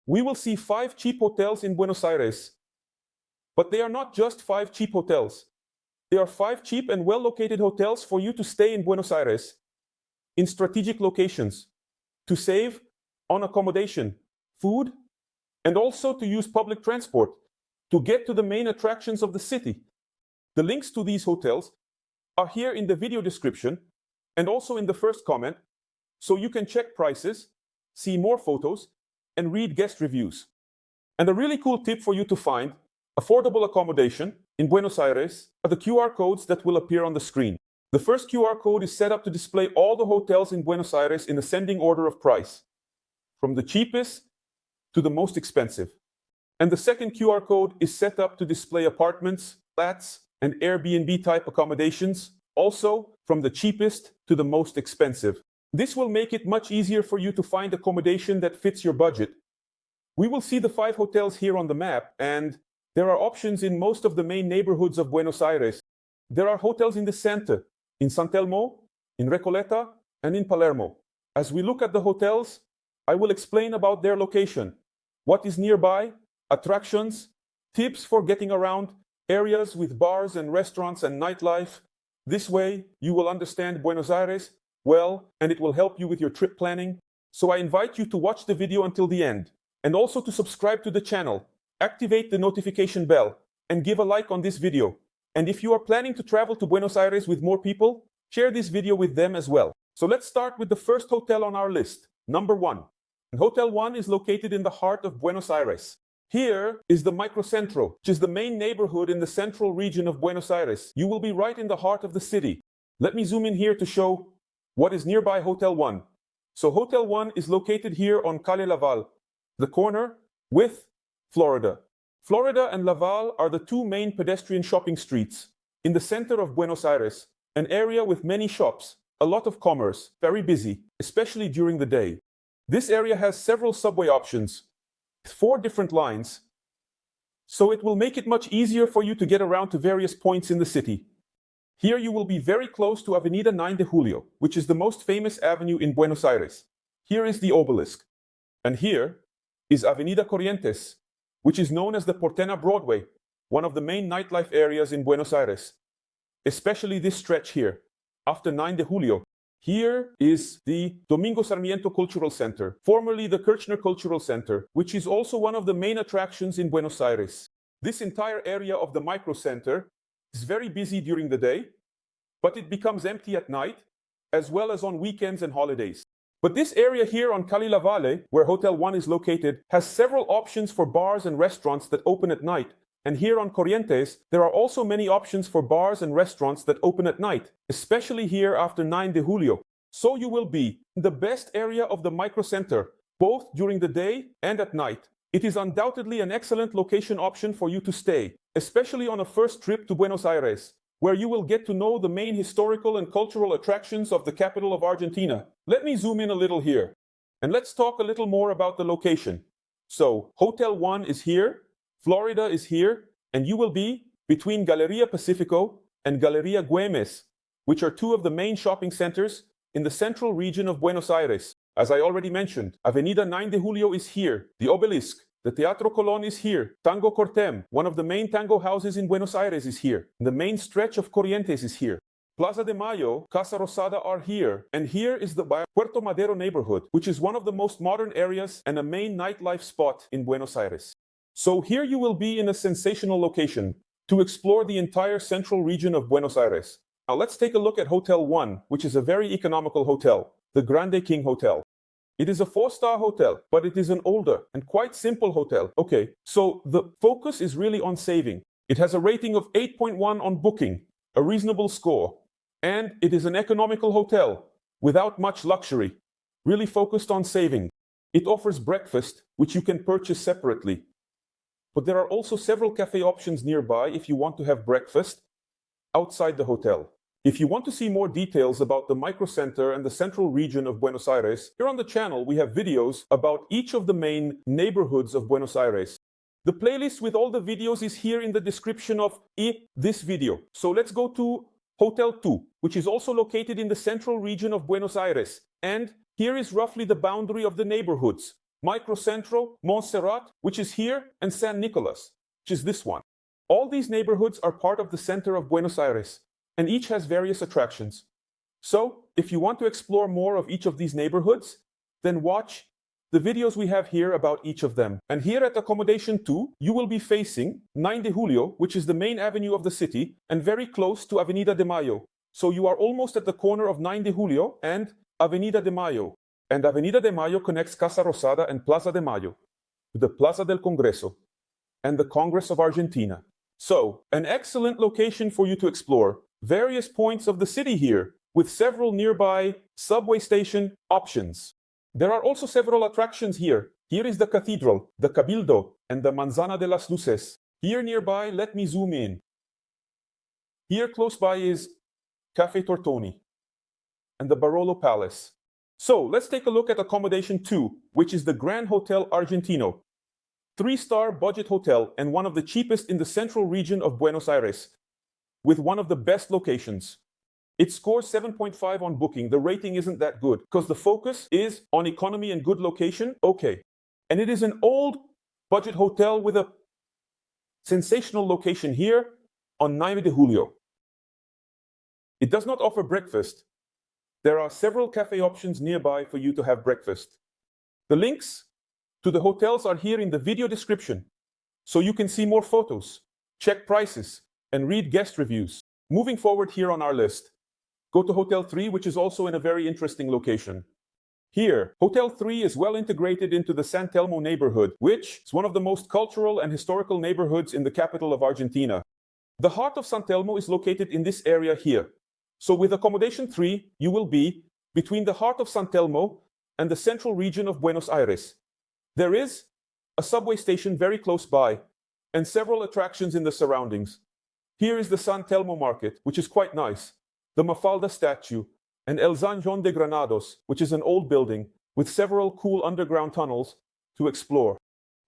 we will see 5 cheap hotels in Buenos Aires. But they are not just 5 cheap hotels. They are 5 cheap and well-located hotels for you to stay in Buenos Aires, in strategic locations, to save on accommodation, food, and also to use public transport to get to the main attractions of the city. The links to these hotels are here in the video description and also in the first comment, so you can check prices, see more photos, and read guest reviews. And a really cool tip for you to find affordable accommodation in Buenos Aires are the QR codes that will appear on the screen. The first QR code is set up to display all the hotels in Buenos Aires in ascending order of price, from the cheapest to the most expensive. And the second QR code is set up to display apartments, flats, and Airbnb type accommodations, also from the cheapest to the most expensive. This will make it much easier for you to find accommodation that fits your budget. We will see the 5 hotels here on the map, and there are options in most of the main neighborhoods of Buenos Aires. There are hotels in the center, in San Telmo, in Recoleta, and in Palermo. As we look at the hotels, I will explain about their location, what is nearby, attractions, tips for getting around, areas with bars and restaurants and nightlife. This way, you will understand Buenos Aires well, and it will help you with your trip planning. So I invite you to watch the video until the end, and also to subscribe to the channel, activate the notification bell, and give a like on this video. And if you are planning to travel to Buenos Aires with more people, share this video with them as well. So let's start with the first hotel on our list, number 1. And Hotel 1 is located in the heart of Buenos Aires. Here is the Microcentro, which is the main neighborhood in the central region of Buenos Aires. You will be right in the heart of the city. Let me zoom in here to show what is nearby Hotel 1. So Hotel 1 is located here on Calle Laval, the corner with Florida. Florida and Laval are the 2 main pedestrian shopping streets in the center of Buenos Aires, an area with many shops, a lot of commerce, very busy, especially during the day. This area has several subway options, 4 different lines, so it will make it much easier for you to get around to various points in the city. Here you will be very close to Avenida 9 de Julio, which is the most famous avenue in Buenos Aires. Here is the obelisk. And here is Avenida Corrientes, which is known as the Portena Broadway, one of the main nightlife areas in Buenos Aires, especially this stretch here, after 9 de Julio. Here is the Domingo Sarmiento Cultural Center, formerly the Kirchner Cultural Center, which is also one of the main attractions in Buenos Aires. This entire area of the microcenter is very busy during the day, but it becomes empty at night, as well as on weekends and holidays. But this area here on Calle Laval, where Hotel 1 is located, has several options for bars and restaurants that open at night. And here on Corrientes, there are also many options for bars and restaurants that open at night, especially here after 9 de Julio. So you will be in the best area of the microcenter, both during the day and at night. It is undoubtedly an excellent location option for you to stay, especially on a first trip to Buenos Aires, where you will get to know the main historical and cultural attractions of the capital of Argentina. Let me zoom in a little here, and let's talk a little more about the location. So, Hotel 1 is here, Florida is here, and you will be between Galeria Pacifico and Galeria Güemes, which are 2 of the main shopping centers in the central region of Buenos Aires. As I already mentioned, Avenida 9 de Julio is here, the obelisk, the Teatro Colón is here, Tango Cortem, one of the main tango houses in Buenos Aires, is here, the main stretch of Corrientes is here. Plaza de Mayo, Casa Rosada are here, and here is the Puerto Madero neighborhood, which is one of the most modern areas and a main nightlife spot in Buenos Aires. So here you will be in a sensational location to explore the entire central region of Buenos Aires. Now let's take a look at Hotel 1, which is a very economical hotel, the Grande King Hotel. It is a 4-star hotel, but it is an older and quite simple hotel. Okay, so the focus is really on saving. It has a rating of 8.1 on Booking, a reasonable score. And it is an economical hotel, without much luxury, really focused on saving. It offers breakfast, which you can purchase separately. But there are also several cafe options nearby if you want to have breakfast outside the hotel. If you want to see more details about the microcenter and the central region of Buenos Aires, here on the channel we have videos about each of the main neighborhoods of Buenos Aires. The playlist with all the videos is here in the description of this video. So let's go to Hotel 2, which is also located in the central region of Buenos Aires. And here is roughly the boundary of the neighborhoods. Microcentro, Montserrat, which is here, and San Nicolas, which is this one. All these neighborhoods are part of the center of Buenos Aires, and each has various attractions. So, if you want to explore more of each of these neighborhoods, then watch the videos we have here about each of them. And here at Accommodation 2, you will be facing 9 de Julio, which is the main avenue of the city, and very close to Avenida de Mayo. So you are almost at the corner of 9 de Julio and Avenida de Mayo. And Avenida de Mayo connects Casa Rosada and Plaza de Mayo to the Plaza del Congreso and the Congress of Argentina. So, an excellent location for you to explore various points of the city here, with several nearby subway station options. There are also several attractions here. Here is the cathedral, the Cabildo, and the Manzana de las Luces. Here nearby, let me zoom in. Here close by is Cafe Tortoni and the Barolo Palace. So let's take a look at Accommodation 2, which is the GRAN Hotel Argentino. 3-star budget hotel and one of the cheapest in the central region of Buenos Aires, with one of the best locations. It scores 7.5 on Booking. The rating isn't that good because the focus is on economy and good location. Okay. And it is an old budget hotel with a sensational location here on 9 de Julio. It does not offer breakfast. There are several cafe options nearby for you to have breakfast. The links to the hotels are here in the video description, so you can see more photos, check prices, and read guest reviews. Moving forward here on our list, go to Hotel 3, which is also in a very interesting location. Here, Hotel 3 is well integrated into the San Telmo neighborhood, which is one of the most cultural and historical neighborhoods in the capital of Argentina. The heart of San Telmo is located in this area here. So with Accommodation 3, you will be between the heart of San Telmo and the central region of Buenos Aires. There is a subway station very close by and several attractions in the surroundings. Here is the San Telmo market, which is quite nice, the Mafalda statue, and El Zanjón de Granados, which is an old building with several cool underground tunnels to explore.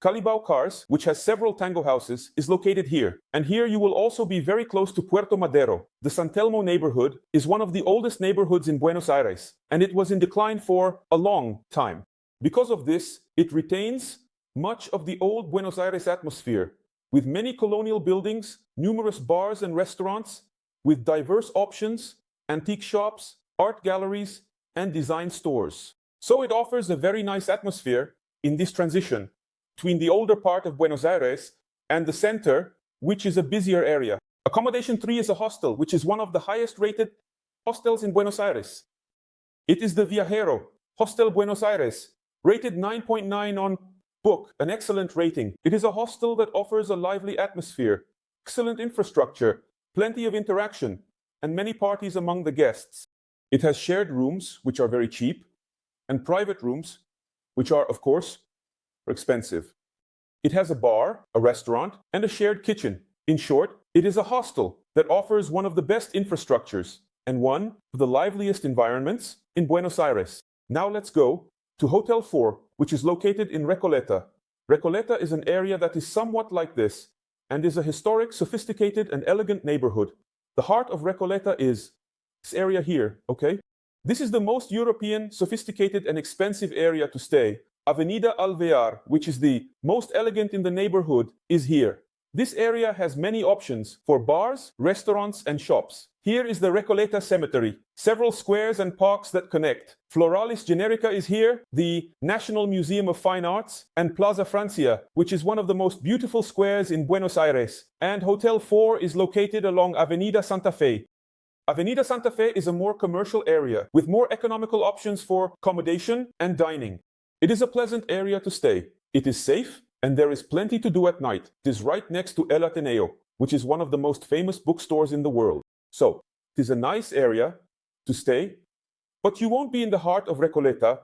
Calibao Cars, which has several tango houses, is located here. And here you will also be very close to Puerto Madero. The San Telmo neighborhood is one of the oldest neighborhoods in Buenos Aires, and it was in decline for a long time. Because of this, it retains much of the old Buenos Aires atmosphere, with many colonial buildings, numerous bars and restaurants, with diverse options, antique shops, art galleries, and design stores. So it offers a very nice atmosphere in this transition between the older part of Buenos Aires and the center, which is a busier area. Accommodation 3 is a hostel, which is one of the highest rated hostels in Buenos Aires. It is the VIAJERO, Hostel Buenos Aires, rated 9.9 on Book, an excellent rating. It is a hostel that offers a lively atmosphere, excellent infrastructure, plenty of interaction, and many parties among the guests. It has shared rooms, which are very cheap, and private rooms, which are, of course, expensive. It has a bar, a restaurant, and a shared kitchen. In short, it is a hostel that offers one of the best infrastructures and one of the liveliest environments in Buenos Aires. Now let's go to Hotel 4, which is located in Recoleta. Recoleta is an area that is somewhat like this and is a historic, sophisticated, and elegant neighborhood. The heart of Recoleta is this area here, okay? This is the most European, sophisticated, and expensive area to stay. Avenida Alvear, which is the most elegant in the neighborhood, is here. This area has many options for bars, restaurants, and shops. Here is the Recoleta Cemetery, several squares and parks that connect. Floralis Generica is here, the National Museum of Fine Arts, and Plaza Francia, which is one of the most beautiful squares in Buenos Aires. And Hotel 4 is located along Avenida Santa Fe. Avenida Santa Fe is a more commercial area with more economical options for accommodation and dining. It is a pleasant area to stay. It is safe, and there is plenty to do at night. It is right next to El Ateneo, which is one of the most famous bookstores in the world. So, it is a nice area to stay, but you won't be in the heart of Recoleta,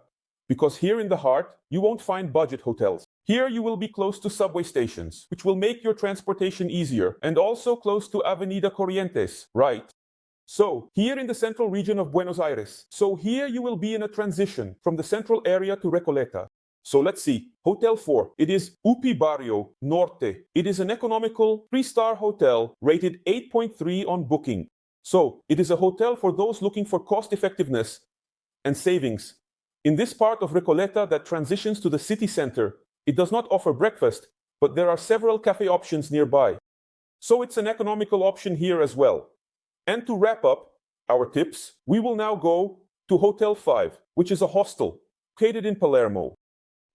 because here in the heart, you won't find budget hotels. Here you will be close to subway stations, which will make your transportation easier, and also close to Avenida Corrientes, right? So, here in the central region of Buenos Aires. So here you will be in a transition from the central area to Recoleta. So let's see. Hotel 4. It is BARRIO, NORTE. It is an economical 3-star hotel rated 8.3 on Booking. So it is a hotel for those looking for cost effectiveness and savings In this part of Recoleta that transitions to the city center, it does not offer breakfast, but there are several cafe options nearby. So it's an economical option here as well. And to wrap up our tips, we will now go to Hotel 5, which is a hostel located in Palermo.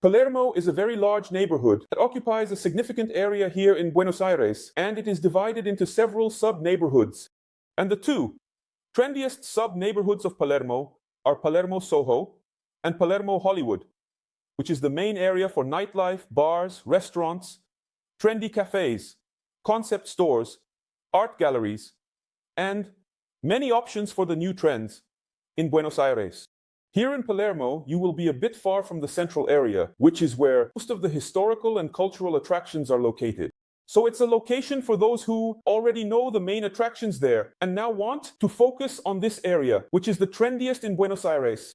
Palermo is a very large neighborhood that occupies a significant area here in Buenos Aires, and it is divided into several sub-neighborhoods. And the two trendiest sub-neighborhoods of Palermo are Palermo SOHO and Palermo Hollywood, which is the main area for nightlife, bars, restaurants, trendy cafes, concept stores, art galleries, and many options for the new trends in Buenos Aires. Here in Palermo, you will be a bit far from the central area, which is where most of the historical and cultural attractions are located. So it's a location for those who already know the main attractions there and now want to focus on this area, which is the trendiest in Buenos Aires.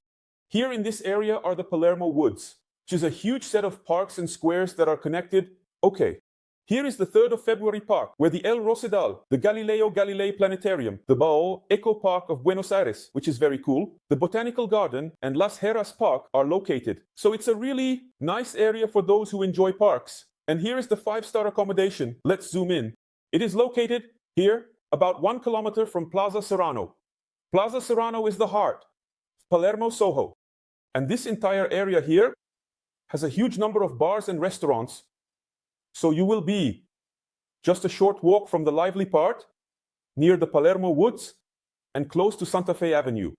Here in this area are the Palermo Woods, which is a huge set of parks and squares that are connected. Okay. Here is the 3rd of February Park, where the El Rosedal, the Galileo Galilei Planetarium, the Bao Eco Park of Buenos Aires, which is very cool, the Botanical Garden, and Las Heras Park are located. So it's a really nice area for those who enjoy parks. And here is the 5-star accommodation. Let's zoom in. It is located here, about 1 kilometer from Plaza Serrano. Plaza Serrano is the heart of Palermo SOHO. And this entire area here has a huge number of bars and restaurants. So you will be just a short walk from the lively part, near the Palermo Woods, and close to Santa Fe Avenue,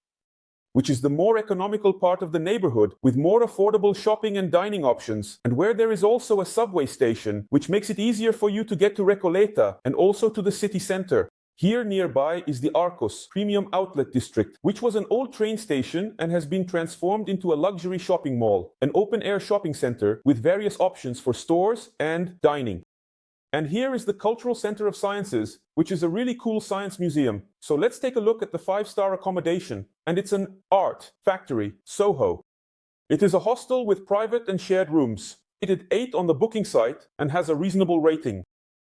which is the more economical part of the neighborhood with more affordable shopping and dining options, and where there is also a subway station, which makes it easier for you to get to Recoleta and also to the city center. Here nearby is the Arcos Premium Outlet District, which was an old train station and has been transformed into a luxury shopping mall, an open-air shopping center with various options for stores and dining. And here is the Cultural Center of Sciences, which is a really cool science museum. So let's take a look at the 5-star accommodation, and it's an art factory, SOHO. It is a hostel with private and shared rooms. Rated 8 on the booking site and has a reasonable rating.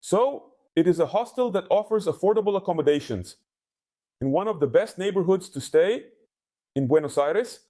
So, it is a hostel that offers affordable accommodations in one of the best neighborhoods to stay in Buenos Aires,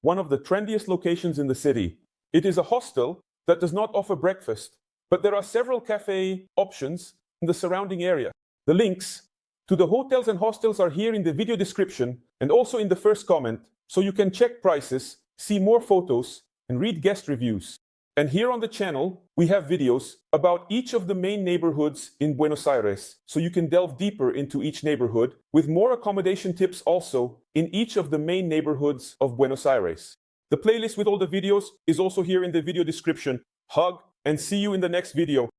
one of the trendiest locations in the city. It is a hostel that does not offer breakfast, but there are several cafe options in the surrounding area. The links to the hotels and hostels are here in the video description and also in the first comment, so you can check prices, see more photos, and read guest reviews. And here on the channel, we have videos about each of the main neighborhoods in Buenos Aires, so you can delve deeper into each neighborhood, with more accommodation tips also in each of the main neighborhoods of Buenos Aires. The playlist with all the videos is also here in the video description. Hug and see you in the next video.